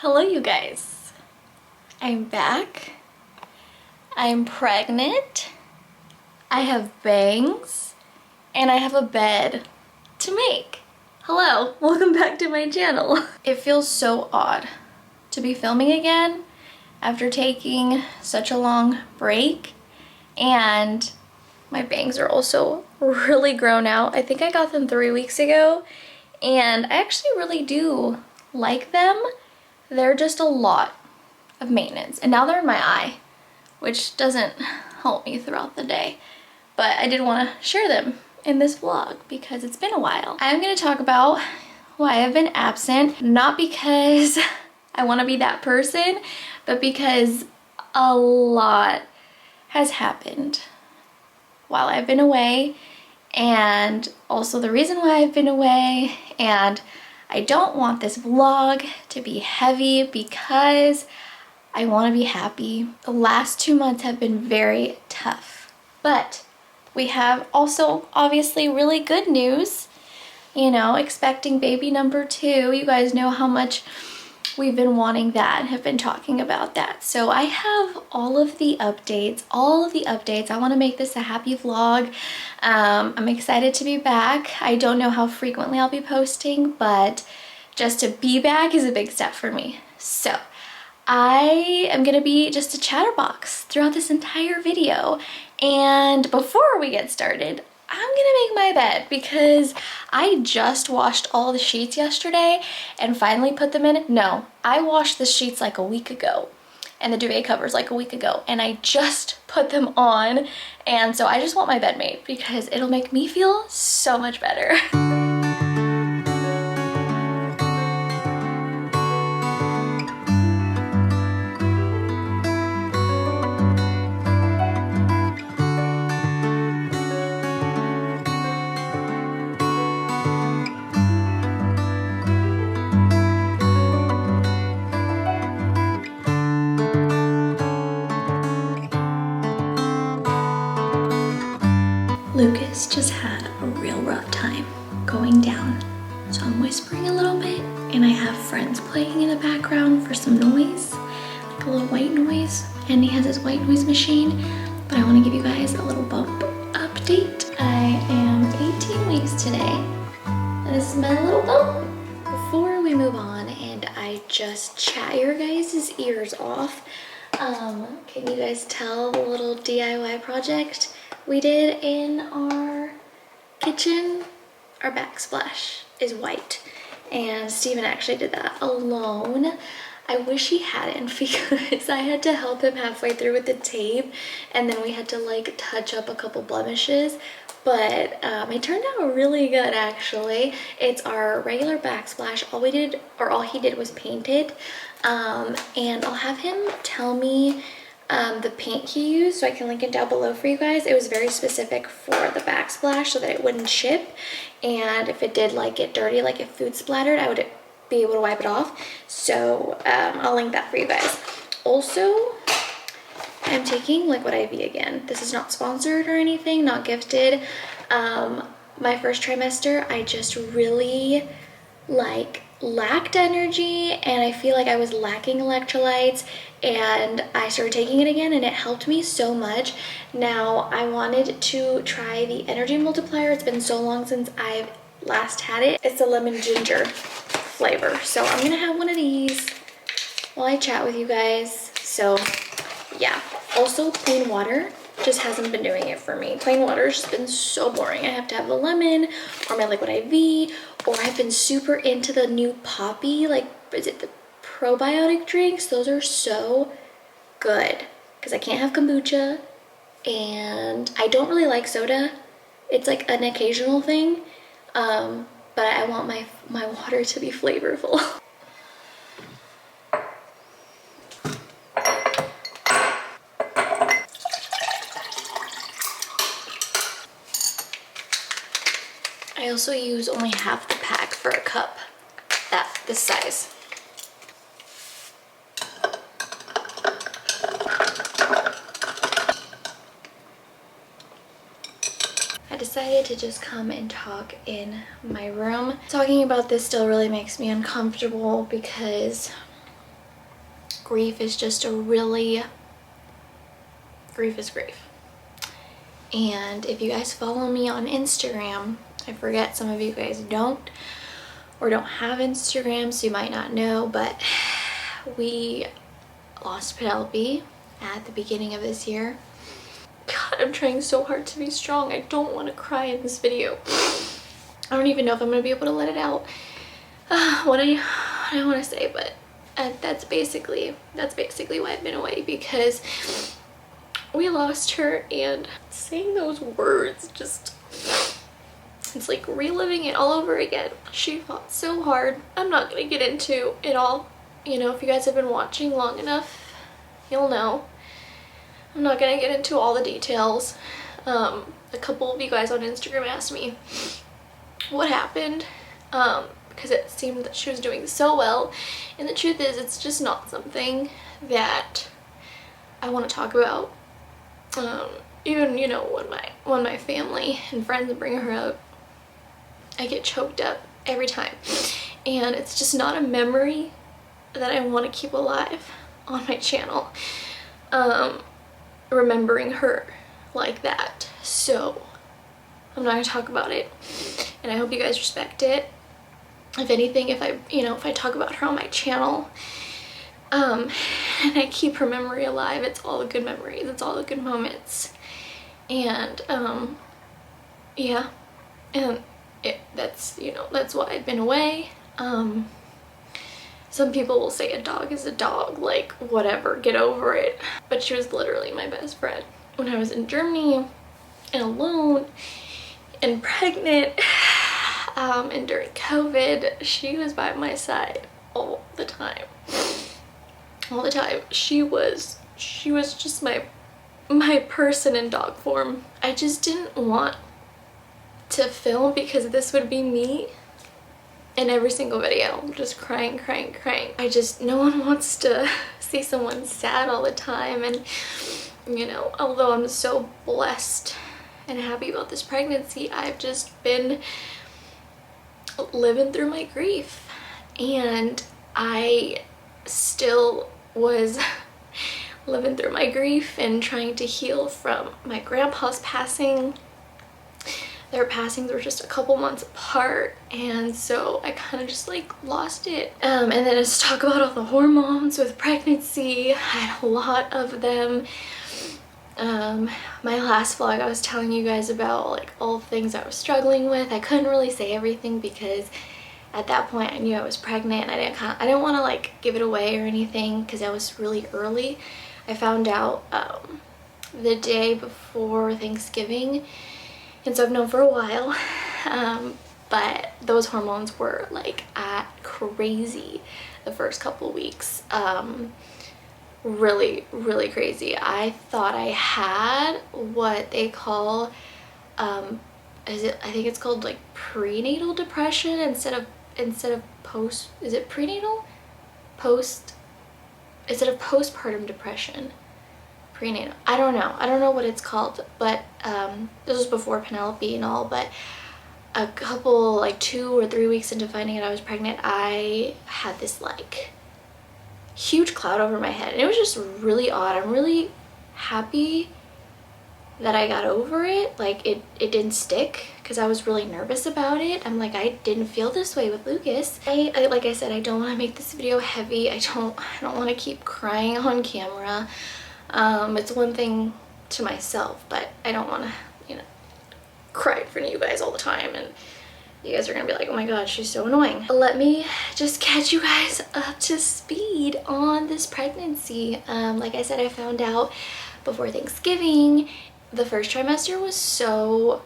Hello you guys, I'm back. I'm pregnant, I have bangs, and I have a bed to make. Hello, welcome back to my channel. It feels so odd to be filming again after taking such a long break, and my bangs are also really grown out. I think I got them 3 weeks ago, and I actually really do like them. They're just a lot of maintenance, and now they're in my eye, which doesn't help me throughout the day, but I did want to share them in this vlog because it's been a while. I'm going to talk about why I've been absent, not because I want to be that person, but because a lot has happened while I've been away, and also the reason why I've been away. And I don't want this vlog to be heavy because I want to be happy. The last 2 months have been very tough, but we have also obviously really good news. You know, expecting baby number 2. You guys know how much we've been wanting that and have been talking about that. So I have all of the updates. I want to make this a happy vlog. I'm excited to be back. I don't know how frequently I'll be posting, but just to be back is a big step for me. So I am gonna be just a chatterbox throughout this entire video. And before we get started, I'm gonna make my bed because I just washed all the sheets yesterday and finally put them in. No, I washed the sheets like a week ago and the duvet covers like a week ago, and I just put them on. And so I just want my bed made because it'll make me feel so much better. Lucas just had a real rough time going down, so I'm whispering a little bit, and I have friends playing in the background for some noise, like a little white noise, and he has his white noise machine. But I want to give you guys a little bump update. I am 18 weeks today, and this is my little bump. Before we move on and I just chat your guys' ears off, can you guys tell the little DIY project we did in our kitchen? Our backsplash is white, and Steven actually did that alone. I wish he hadn't because I had to help him halfway through with the tape, and then we had to like touch up a couple blemishes, but it turned out really good actually. It's our regular backsplash. All he did was paint it, and I'll have him tell me the paint he used, so I can link it down below for you guys. It was very specific for the backsplash so that it wouldn't chip, and if it did like get dirty, like if food splattered, I would be able to wipe it off. So I'll link that for you guys. Also, I'm taking Liquid IV again. This is not sponsored or anything, not gifted. My first trimester, I just really lacked energy, and I feel like I was lacking electrolytes, and I started taking it again, and it helped me so much. Now I wanted to try the energy multiplier. It's been so long since I've last had it. It's a lemon ginger flavor, so I'm gonna have one of these while I chat with you guys. So yeah, also plain water just hasn't been doing it for me. Plain water has just been so boring. I have to have the lemon or my Liquid IV, or I've been super into the new Poppy, like, is it the probiotic drinks? Those are so good because I can't have kombucha, and I don't really like soda. It's like an occasional thing, but I want my water to be flavorful. I also use only half the pack for a cup, this size. I decided to just come and talk in my room. Talking about this still really makes me uncomfortable because grief is just grief is grief. And if you guys follow me on Instagram, I forget some of you guys don't or don't have Instagram, so you might not know, but we lost Penelope at the beginning of this year. God, I'm trying so hard to be strong. I don't want to cry in this video. I don't even know if I'm going to be able to let it out. What I want to say, but that's basically why I've been away, because we lost her, and saying those words just, it's like reliving it all over again. She fought so hard. I'm not going to get into it all. You know, if you guys have been watching long enough, you'll know. I'm not going to get into all the details. A couple of you guys on Instagram asked me what happened, because it seemed that she was doing so well, and the truth is it's just not something that I want to talk about. Even, you know, when my family and friends bring her up, I get choked up every time, and it's just not a memory that I want to keep alive on my channel, remembering her like that. So I'm not going to talk about it, and I hope you guys respect it. If anything, if I talk about her on my channel, and I keep her memory alive, it's all the good memories, it's all the good moments. And yeah, and that's why I've been away. Some people will say a dog is a dog, like whatever, get over it. But she was literally my best friend. When I was in Germany and alone and pregnant, and during COVID, she was by my side all the time. All the time. She was just my person in dog form. I just didn't want to film, because this would be me in every single video, just crying. No one wants to see someone sad all the time. And you know, although I'm so blessed and happy about this pregnancy, I've just been living through my grief, and I still was living through my grief and trying to heal from my grandpa's passing. Their passings were just a couple months apart, and so I kind of just like lost it. And then let's talk about all the hormones with pregnancy. I had a lot of them. My last vlog, I was telling you guys about like all the things I was struggling with. I couldn't really say everything because at that point I knew I was pregnant, and I didn't want to like give it away or anything, because I was really early. I found out the day before Thanksgiving, and so I've known for a while, but those hormones were like at crazy the first couple weeks. Really crazy. I thought I had what they call I think it's called like prenatal depression instead of post, is it prenatal? Instead of postpartum depression. Prenatal. I don't know what it's called, but this was before Penelope and all, but a couple, like 2 or 3 weeks into finding out I was pregnant, I had this like huge cloud over my head, and it was just really odd. I'm really happy that I got over it. Like it didn't stick, because I was really nervous about it. I'm like, I didn't feel this way with Lucas. I like I said, I don't want to make this video heavy. I don't want to keep crying on camera. It's one thing to myself, but I don't want to, you know, cry in front of you guys all the time, and you guys are gonna be like, oh my god, she's so annoying. Let me just catch you guys up to speed on this pregnancy. Like I said, I found out before Thanksgiving. The first trimester was so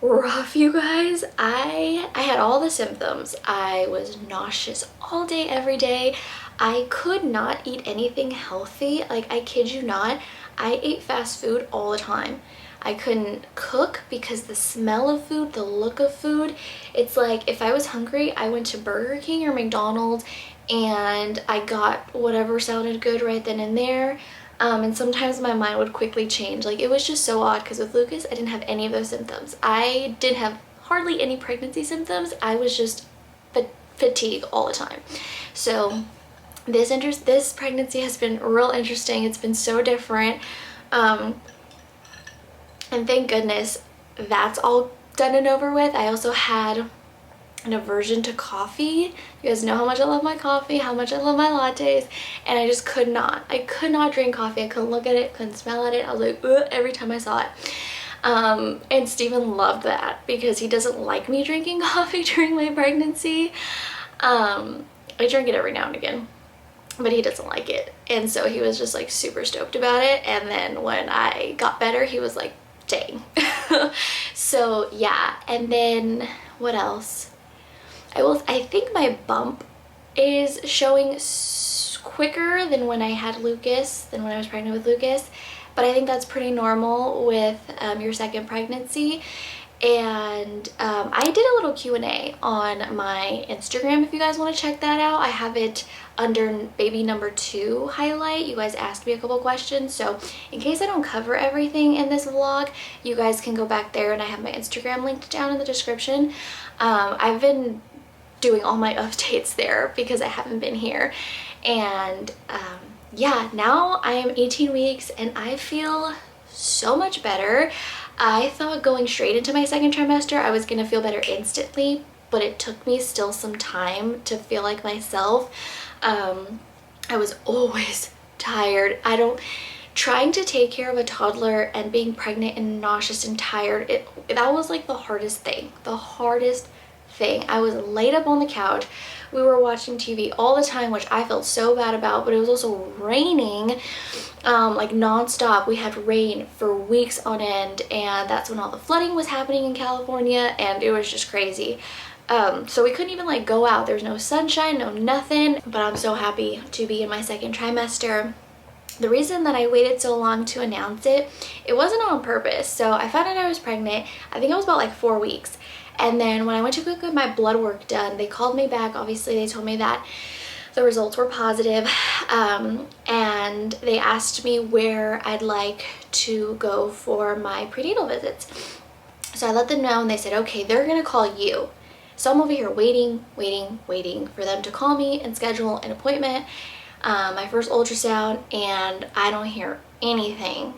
rough, you guys. I had all the symptoms. I was nauseous all day, every day. I could not eat anything healthy. Like, I kid you not, I ate fast food all the time. I couldn't cook because the smell of food, the look of food, it's like if I was hungry, I went to Burger King or McDonald's and I got whatever sounded good right then and there. And sometimes my mind would quickly change. Like, it was just so odd, because with Lucas, I didn't have any of those symptoms. I didn't have hardly any pregnancy symptoms. I was just fatigue all the time. So This pregnancy has been real interesting. It's been so different. And thank goodness that's all done and over with. I also had an aversion to coffee. You guys know how much I love my coffee, how much I love my lattes, and I just could not. I could not drink coffee. I couldn't look at it, couldn't smell at it. I was like, ugh, every time I saw it. And Steven loved that because he doesn't like me drinking coffee during my pregnancy. I drink it every now and again, but he doesn't like it. And so he was just like super stoked about it. And then when I got better, he was like, dang. So yeah, and then what else? I think my bump is showing quicker than when I had Lucas, than when I was pregnant with Lucas, but I think that's pretty normal with your second pregnancy. And I did a little Q&A on my Instagram if you guys want to check that out. I have it under baby number 2 highlight. You guys asked me a couple questions, so in case I don't cover everything in this vlog, you guys can go back there, and I have my Instagram linked down in the description. I've been doing all my updates there because I haven't been here. And yeah, now I am 18 weeks and I feel so much better. I thought going straight into my second trimester I was gonna feel better instantly, but it took me still some time to feel like myself. I was always tired. Trying to take care of a toddler and being pregnant and nauseous and tired, that was like the hardest thing. I was laid up on the couch. We were watching TV all the time, which I felt so bad about, but it was also raining like nonstop. We had rain for weeks on end, and that's when all the flooding was happening in California, and it was just crazy. So we couldn't even like go out. There's no sunshine, no nothing, but I'm so happy to be in my second trimester. The reason that I waited so long to announce it, it wasn't on purpose. So I found out I was pregnant, I think it was about like 4 weeks. And then when I went to go get my blood work done, they called me back. Obviously, they told me that the results were positive, and they asked me where I'd like to go for my prenatal visits. So I let them know, and they said, okay, they're gonna call you. So I'm over here waiting for them to call me and schedule an appointment, my first ultrasound, and I don't hear anything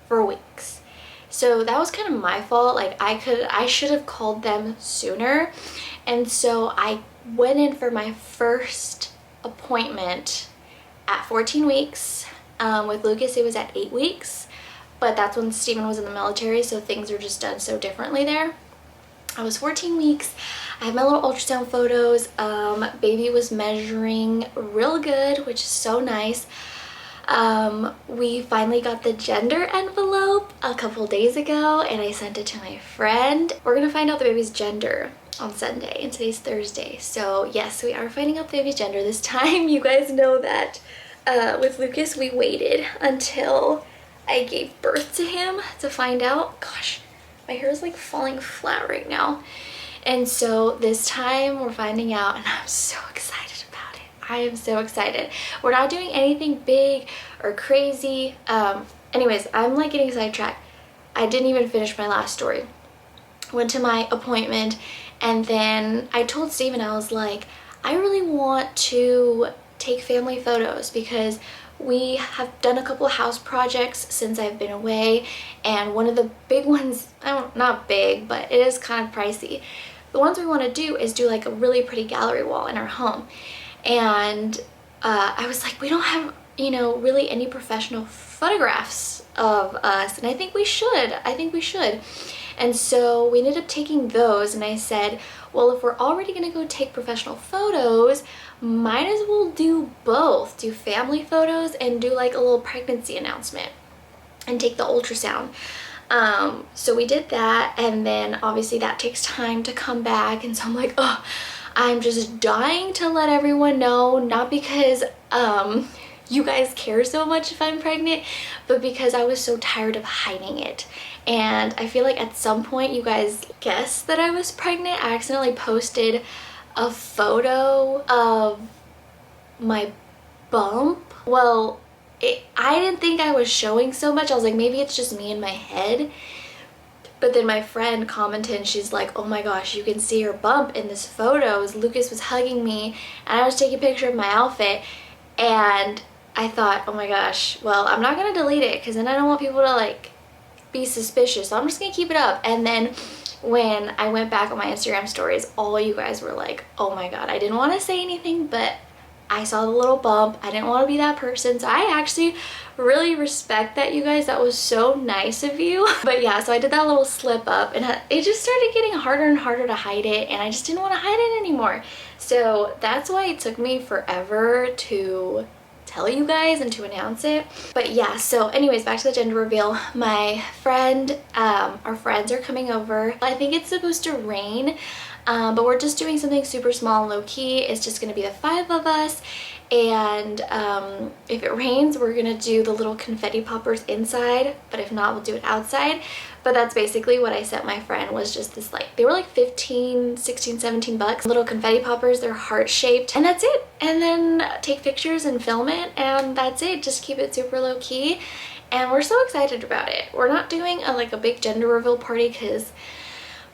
for weeks. So that was kind of my fault. Like I should have called them sooner. And so I went in for my first appointment at 14 weeks. With Lucas, it was at 8 weeks, but that's when Steven was in the military, so things are just done so differently there. I was 14 weeks. I have my little ultrasound photos. Baby was measuring real good, which is so nice. We finally got the gender envelope a couple days ago, and I sent it to my friend. We're gonna find out the baby's gender on Sunday, and today's Thursday. So yes, we are finding out the baby's gender this time. You guys know that with Lucas, we waited until I gave birth to him to find out. Gosh, my hair is like falling flat right now. And so this time we're finding out, and I'm so excited about it. I am so excited. We're not doing anything big or crazy. Anyways, I'm like getting sidetracked. I didn't even finish my last story. Went to my appointment, and then I told Steven, I was like, I really want to take family photos because we have done a couple house projects since I've been away, and one of the big ones, not big, but it is kind of pricey. The ones we want to do is do like a really pretty gallery wall in our home. And I was like, we don't have, you know, really any professional photographs of us, and I think we should. And so we ended up taking those, and I said, well, if we're already gonna go take professional photos, might as well do both. Do family photos and do like a little pregnancy announcement and take the ultrasound. So we did that, and then obviously that takes time to come back, and so I'm like, oh, I'm just dying to let everyone know, not because you guys care so much if I'm pregnant, but because I was so tired of hiding it. And I feel like at some point you guys guessed that I was pregnant. I accidentally posted a photo of my bump. Well, I didn't think I was showing so much. I was like, maybe it's just me in my head. But then my friend commented, and she's like, oh my gosh, you can see your bump in this photo. Lucas was hugging me, and I was taking a picture of my outfit, And I thought, oh my gosh, well, I'm not gonna delete it because then I don't want people to like be suspicious, so I'm just gonna keep it up. And then when I went back on my Instagram stories, all you guys were like, oh my god, I didn't want to say anything, but I saw the little bump. I didn't want to be that person. So I actually really respect that, you guys. That was so nice of you. But yeah, so I did that little slip up and it just started getting harder and harder to hide it, and I just didn't want to hide it anymore. So that's why it took me forever to tell you guys and to announce it. But yeah, so anyways, back to the gender reveal. My friend, our friends are coming over. I think it's supposed to rain, but we're just doing something super small and low-key. It's just gonna be the 5 of us, and if it rains, we're gonna do the little confetti poppers inside, but if not, we'll do it outside. But that's basically what I sent my friend, was just this, like, they were like 15, 16, 17 bucks. Little confetti poppers, they're heart-shaped, and that's it. And then take pictures and film it, and that's it. Just keep it super low-key, and we're so excited about it. We're not doing a big gender reveal party because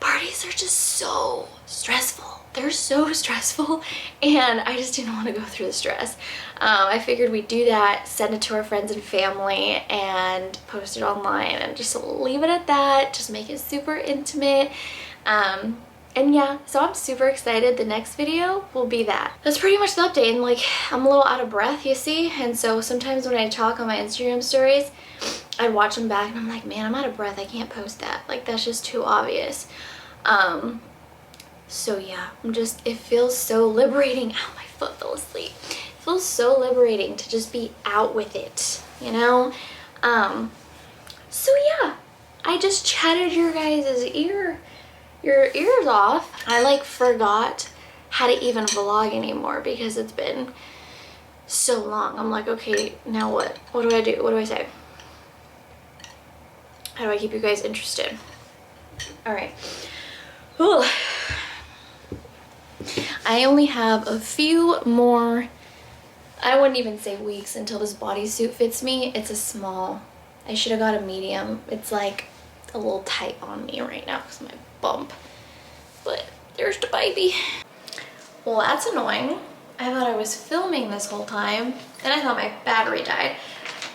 parties are just so stressful. They're so stressful, and I just didn't want to go through the stress. I figured we'd do that, send it to our friends and family, and post it online, and just leave it at that. Just make it super intimate. And yeah, so I'm super excited. The next video will be that. That's pretty much the update, and like, I'm a little out of breath, you see? And so sometimes when I talk on my Instagram stories, I watch them back and I'm like, man, I'm out of breath. I can't post that. Like, that's just too obvious. So yeah, it feels so liberating. Ow, my foot fell asleep. It feels so liberating to just be out with it, you know? So yeah, I just chatted your guys' your ears off. I like forgot how to even vlog anymore because it's been so long. I'm like, okay, now what? What do I do? What do I say? How do I keep you guys interested? All right. Ooh. I only have a few more, I wouldn't even say weeks, until this bodysuit fits me. It's a small. I should have got a medium. It's like a little tight on me right now because of my bump. But there's the baby. Well, that's annoying. I thought I was filming this whole time, and I thought my battery died.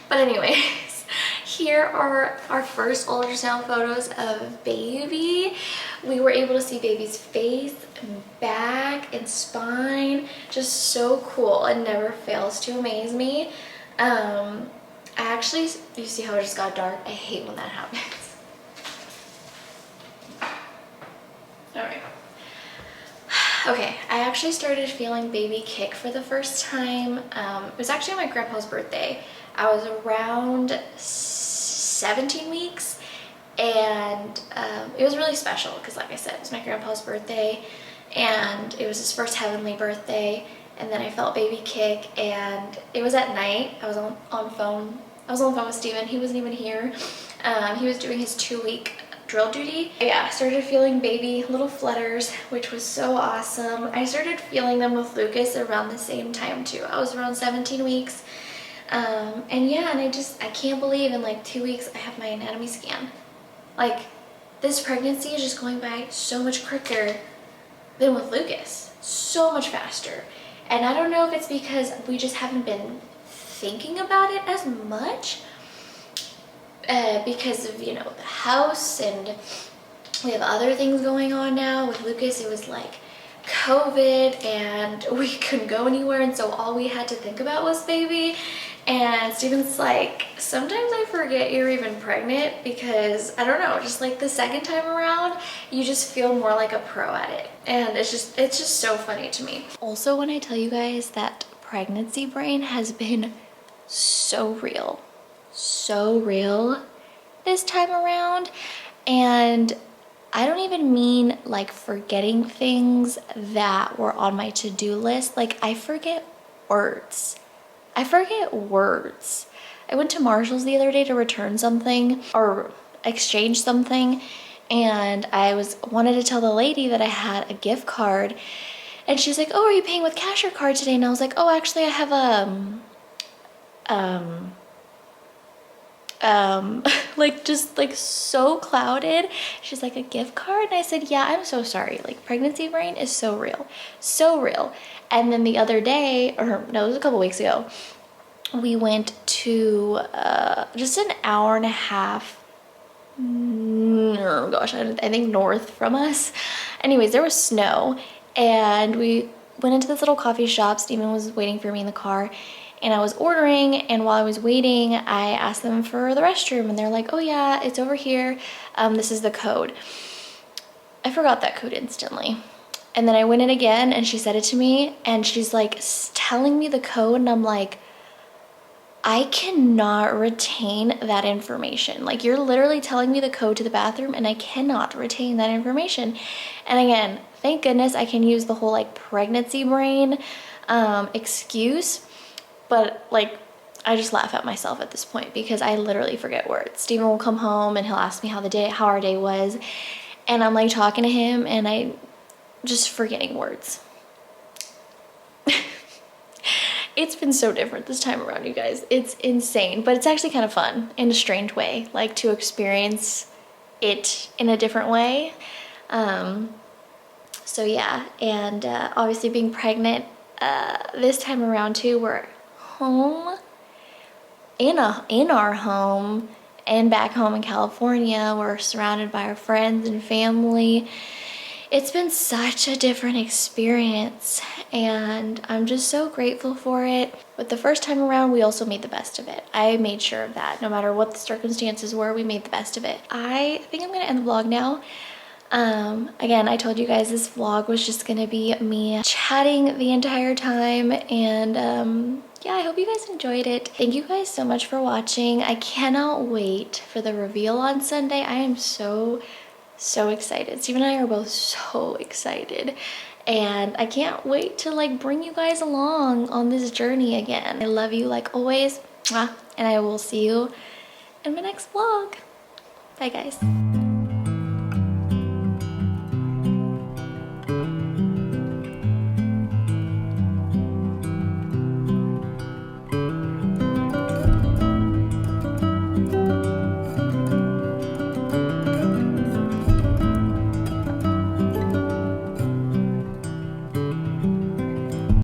But anyways, here are our first ultrasound photos of baby. We were able to see baby's face and back and spine. Just so cool. It never fails to amaze me. You see how it just got dark? I hate when that happens. All right. Okay, I actually started feeling baby kick for the first time. It was actually on my grandpa's birthday. I was around 17 weeks, and it was really special because, like I said, it was my grandpa's birthday, and it was his first heavenly birthday. And then I felt baby kick, and it was at night. I was on the phone with Steven. He wasn't even here. He was doing his 2-week drill duty. Yeah, I started feeling baby little flutters, which was so awesome. I started feeling them with Lucas around the same time too. I was around 17 weeks. And yeah, and I can't believe in like 2 weeks I have my anatomy scan. Like, this pregnancy is just going by so much quicker than with Lucas. So much faster. And I don't know if it's because we just haven't been thinking about it as much, because of, you know, the house, and we have other things going on now. With Lucas, it was like COVID and we couldn't go anywhere, and so all we had to think about was baby. And Steven's like, sometimes I forget you're even pregnant, because I don't know, just like the second time around you just feel more like a pro at it, and it's just so funny to me. Also, when I tell you guys that pregnancy brain has been so real this time around, and I don't even mean like forgetting things that were on my to-do list. Like, I forget words. I went to Marshall's the other day to return something or exchange something, and I wanted to tell the lady that I had a gift card, and she's like, oh, are you paying with cash or card today? And I was like, oh, actually I have a like just like so clouded. She's like, a gift card? And I said, yeah, I'm so sorry. Like pregnancy brain is so real, so real. And then the other day, or no, it was a couple weeks ago, we went to just an hour and a half, oh gosh, I think north from us. Anyways, there was snow and we went into this little coffee shop. Steven was waiting for me in the car and I was ordering, and while I was waiting, I asked them for the restroom and they're like, oh yeah, it's over here. This is the code. I forgot that code instantly. And then I went in again and she said it to me and she's like telling me the code and I'm like, I cannot retain that information. Like, you're literally telling me the code to the bathroom and I cannot retain that information. And again, thank goodness I can use the whole like pregnancy brain excuse, but like I just laugh at myself at this point because I literally forget words. Steven will come home and he'll ask me how our day was, and I'm like talking to him and I just forgetting words. It's been so different this time around, you guys. It's insane, but it's actually kind of fun in a strange way, like to experience it in a different way. So yeah, and obviously being pregnant this time around too, we're home, in our home, and back home in California. We're surrounded by our friends and family. It's been such a different experience and I'm just so grateful for it. But the first time around, we also made the best of it. I made sure of that. No matter what the circumstances were, we made the best of it. I think I'm gonna end the vlog now. Again, I told you guys this vlog was just gonna be me chatting the entire time, and yeah, I hope you guys enjoyed it. Thank you guys so much for watching. I cannot wait for the reveal on Sunday. I am so excited. Steve and I are both so excited, and I can't wait to like bring you guys along on this journey again. I love you like always, and I will see you in my next vlog. Bye guys.